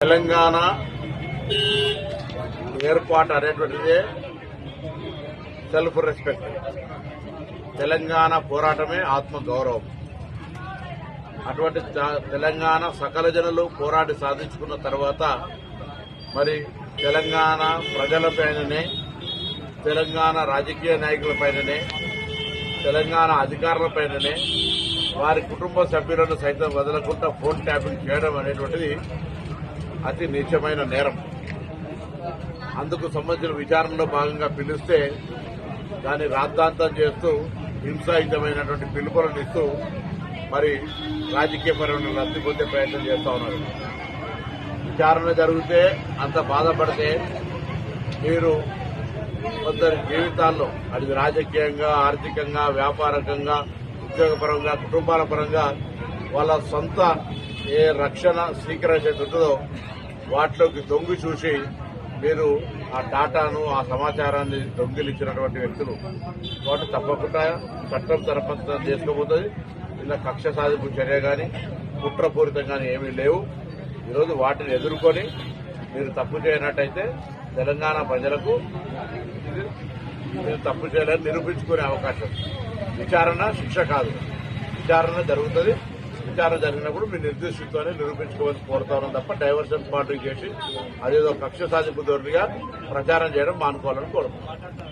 తెలంగాణ ఏర్పాటు అనేటువంటిదే self respect. Telangana పోరాటమే ఆత్మ గౌరవం. అటువంటి తెలంగాణ సకల జనులు పోరాటి సాధించుకున్న తర్వాత మరి తెలంగాణ ప్రజలపైననే, తెలంగాణ రాజకీయ నాయకులపైననే, తెలంగాణ అధికారులపైననే, వారి కుటుంబ సభ్యులను సైతం వదలకుండా ఫోన్ ట్యాపింగ్ చేయడం అనేటువంటిది అతి నీచమైన నేరం. అందుకు సంబంధించిన విచారణలో భాగంగా పిలిస్తే దాన్ని రాద్ధాంతం చేస్తూ హింసాయుతమైనటువంటి పిలుపులను ఇస్తూ మరి రాజకీయపరమైన లబ్ధి పొందే ప్రయత్నం చేస్తూ ఉన్నారు. విచారణ జరిగితే అంత బాధపడితే మీరు కొందరి జీవితాల్లో అది రాజకీయంగా, ఆర్థికంగా, వ్యాపారకంగా, ఉద్యోగపరంగా, కుటుంబాల పరంగా వాళ్ళ సొంత ఏ రక్షణ స్వీకరించేది ఉంటుందో వాటిలోకి దొంగి చూసి మీరు ఆ డాటాను, ఆ సమాచారాన్ని దొంగిలించినటువంటి వ్యక్తులు వాటి తప్పకుండా చట్టం తరపంతం చేసుకోబోతుంది. ఇలా కక్ష సాధింపు చర్య కానీ కుట్రపూరితం కానీ ఏమీ లేవు. ఈరోజు వాటిని ఎదుర్కొని మీరు తప్పు చేయనట్టయితే తెలంగాణ ప్రజలకు మీరు తప్పు చేయాలని నిరూపించుకునే అవకాశం. విచారణ శిక్ష కాదు, విచారణ జరుగుతుంది. విచారణ జరిగినప్పుడు మీరు నిర్దిష్టతోనే నిరూపించుకోవాలని కోరుతాను తప్ప డైవర్షన్ పార్టీ చేసి అదేదో కక్ష సాధింపు ధోరణిగా ప్రచారం చేయడం మానుకోవాలని కోరుతున్నాను.